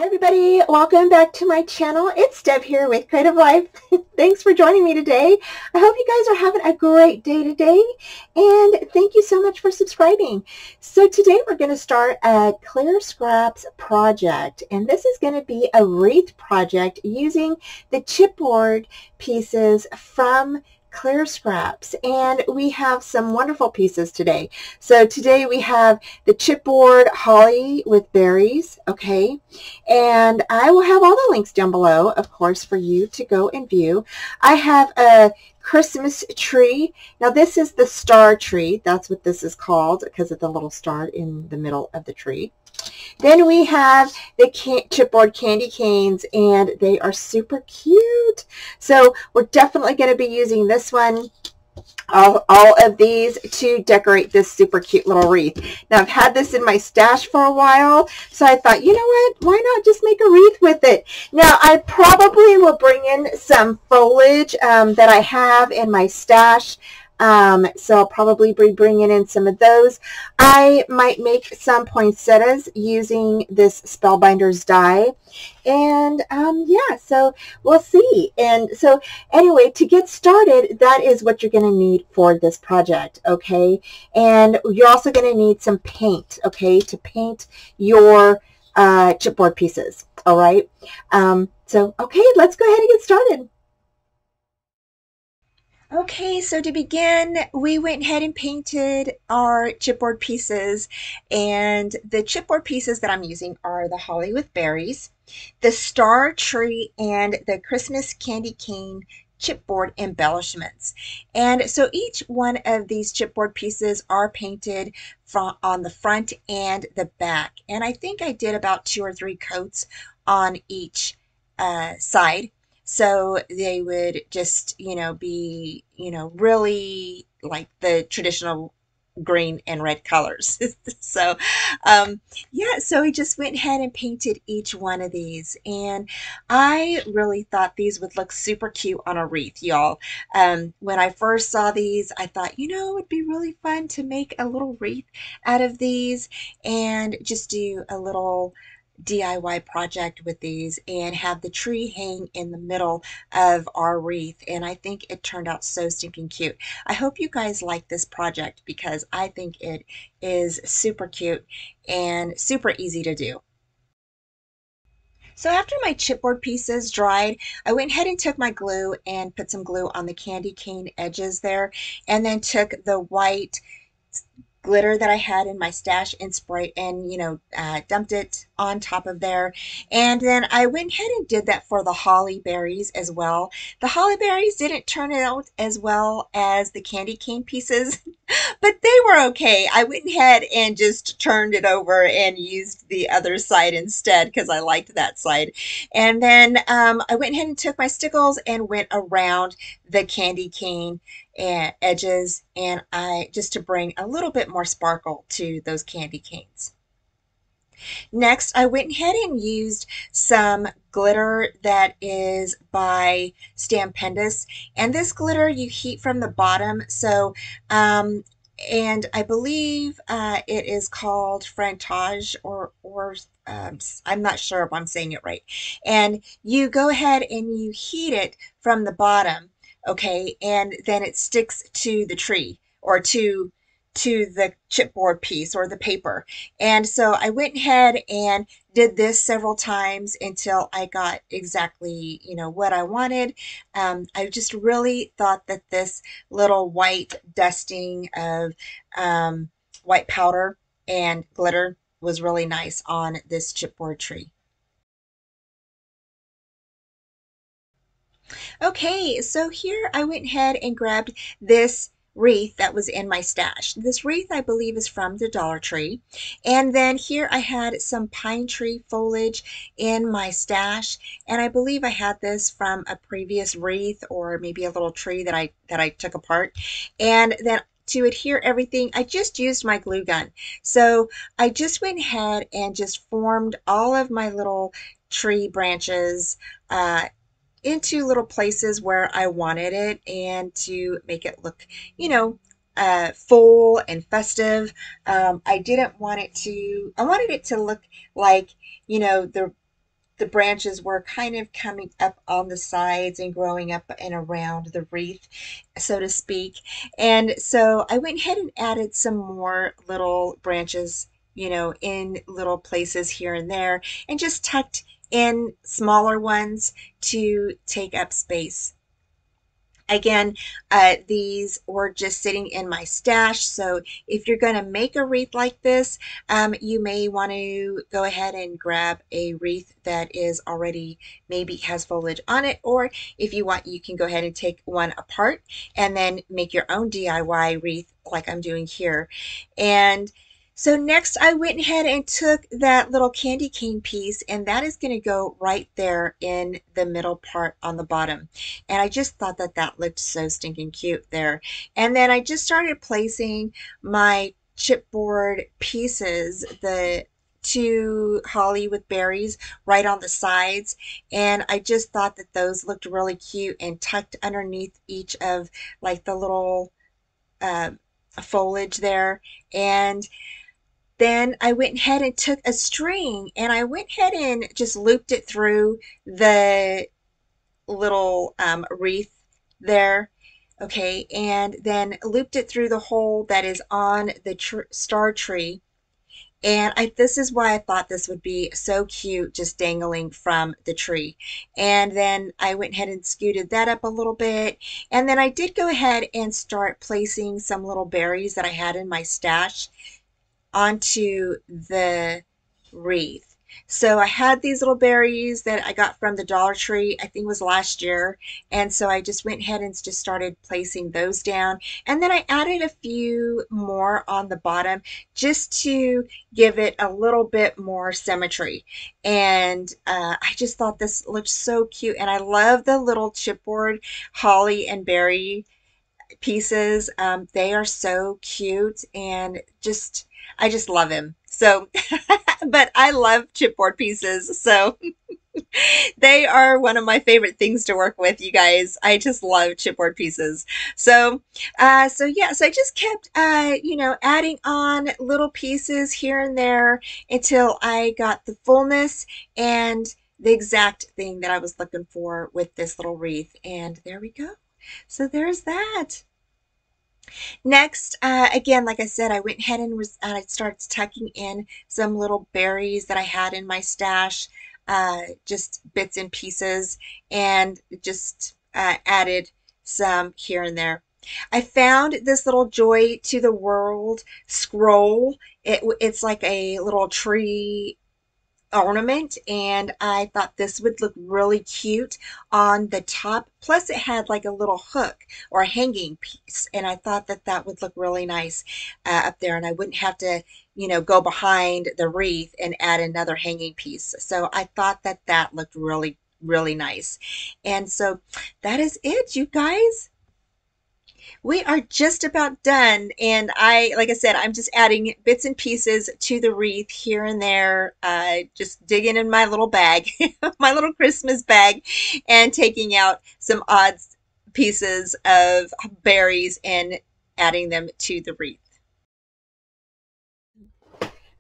Hi everybody, welcome back to my channel. It's Deb here with Creative Life. Thanks for joining me today. I hope you guys are having a great day today, and thank you so much for subscribing. So today we're going to start a Clear Scraps project, and this is going to be a wreath project using the chipboard pieces from Clear Scraps, and we have some wonderful pieces today. So today we have the chipboard holly with berries, okay, and I will have all the links down below, of course, for you to go and view. I have a Christmas tree. Now this is the star tree. That's what this is called because of the little star in the middle of the tree. Then we have the chipboard candy canes, and they are super cute. So we're definitely going to be using this one, all of these, to decorate this super cute little wreath. Now I've had this in my stash for a while, so I thought, you know what, why not just make a wreath with it? Now I probably will bring in some foliage that I have in my stash. So I'll probably be bringing in some of those. I might make some poinsettias using this Spellbinders die. And yeah, so we'll see. And so anyway, to get started, that is what you're going to need for this project, okay? And you're also going to need some paint, okay, to paint your chipboard pieces, all right? So, okay, let's go ahead and get started. Okay, so to begin, we went ahead and painted our chipboard pieces, and the chipboard pieces that I'm using are the holly with berries, the star tree, and the Christmas candy cane chipboard embellishments. And so each one of these chipboard pieces are painted from on the front and the back. And I think I did about 2 or 3 coats on each side. So they would just, be, really like the traditional green and red colors. So, yeah, so we just went ahead and painted each one of these. And I really thought these would look super cute on a wreath, y'all. When I first saw these, I thought, it would be really fun to make a little wreath out of these and just do a little DIY project with these and have the tree hang in the middle of our wreath, and I think it turned out so stinking cute. I hope you guys like this project because I think it is super cute and super easy to do. So after my chipboard pieces dried, I went ahead and took my glue and put some glue on the candy cane edges there, and then took the white glitter that I had in my stash and spray and dumped it on top of there. And then I went ahead and did that for the holly berries as well. The holly berries didn't turn out as well as the candy cane pieces, but they were okay. I went ahead and just turned it over and used the other side instead because I liked that side. And then I went ahead and took my stickles and went around the candy cane and edges, and I just to bring a little bit more sparkle to those candy canes. Next, I went ahead and used some glitter that is by Stampendous, and this glitter you heat from the bottom. So and I believe it is called Frantage, or I'm not sure if I'm saying it right. And you go ahead and you heat it from the bottom, okay, and then it sticks to the tree or to the chipboard piece or the paper. And so I went ahead and did this several times until I got exactly, what I wanted. I just really thought that this little white dusting of white powder and glitter was really nice on this chipboard tree. Okay, so here I went ahead and grabbed this wreath that was in my stash. This wreath, I believe, is from the Dollar Tree. And then here I had some pine tree foliage in my stash, and I believe I had this from a previous wreath or maybe a little tree that I took apart. And then to adhere everything, I just used my glue gun. So I just went ahead and just formed all of my little tree branches into little places where I wanted it and to make it look, full and festive. I didn't want it to, I wanted it to look like, the the branches were kind of coming up on the sides and growing up and around the wreath, so to speak. And so I went ahead and added some more little branches, in little places here and there, and just tucked in smaller ones to take up space. Again, these were just sitting in my stash. So if you're going to make a wreath like this, you may want to go ahead and grab a wreath that is already maybe has foliage on it. Or if you want, you can go ahead and take one apart and then make your own DIY wreath like I'm doing here. And so next I went ahead and took that little candy cane piece, and that is going to go right there in the middle part on the bottom. And I just thought that that looked so stinking cute there. And then I just started placing my chipboard pieces, the two holly with berries, right on the sides. And I just thought that those looked really cute and tucked underneath each of like the little uh, foliage there. And then I went ahead and took a string and I went ahead and just looped it through the little wreath there. Okay, and then looped it through the hole that is on the star tree. And this is why I thought this would be so cute, just dangling from the tree. And then I went ahead and scooted that up a little bit. And then I did go ahead and start placing some little berries that I had in my stash onto the wreath. So I had these little berries that I got from the Dollar Tree, I think it was last year. And so I just went ahead and just started placing those down. And then I added a few more on the bottom just to give it a little bit more symmetry. And I just thought this looked so cute. And I love the little chipboard holly and berry pieces. They are so cute and I just love him. So, but I love chipboard pieces. So they are one of my favorite things to work with, you guys. I just love chipboard pieces. So, so I just kept, adding on little pieces here and there until I got the fullness and the exact thing that I was looking for with this little wreath. And there we go. So there's that. Next, again, like I said, I went ahead and I started tucking in some little berries that I had in my stash, just bits and pieces, and just added some here and there. I found this little Joy to the World scroll. It's like a little tree ornament, and I thought this would look really cute on the top. Plus it had like a little hook or a hanging piece, and I thought that that would look really nice up there, and I wouldn't have to go behind the wreath and add another hanging piece. So I thought that that looked really, really nice. And so that is it, you guys. We are just about done, and like I said, I'm just adding bits and pieces to the wreath here and there, just digging in my little bag, my little Christmas bag, and taking out some odd pieces of berries and adding them to the wreath.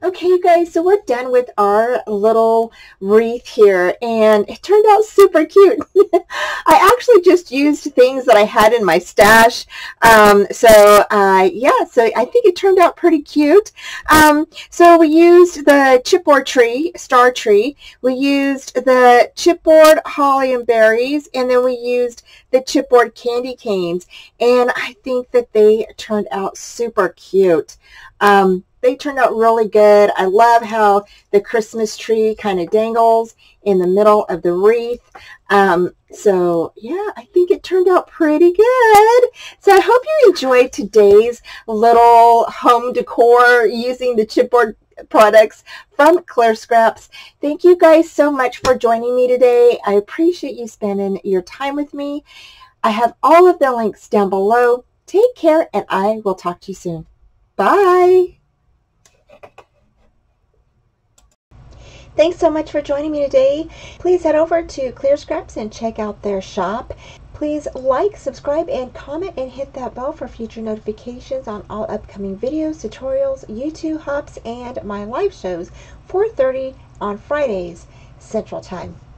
Okay, you guys, so we're done with our little wreath here, and it turned out super cute. I actually just used things that I had in my stash. Yeah, so I think it turned out pretty cute. So we used the chipboard tree, star tree. We used the chipboard holly and berries, and then we used the chipboard candy canes, and I think that they turned out super cute. They turned out really good. I love how the Christmas tree kind of dangles in the middle of the wreath. So yeah, I think it turned out pretty good. So I hope you enjoyed today's little home decor using the chipboard products from Clear Scraps. Thank you guys so much for joining me today. I appreciate you spending your time with me. I have all of the links down below. Take care, and I will talk to you soon. Bye. Thanks so much for joining me today. Please head over to Clear Scraps and check out their shop. Please like, subscribe, and comment, and hit that bell for future notifications on all upcoming videos, tutorials, YouTube hops, and my live shows, 4:30 on Fridays. Central Time.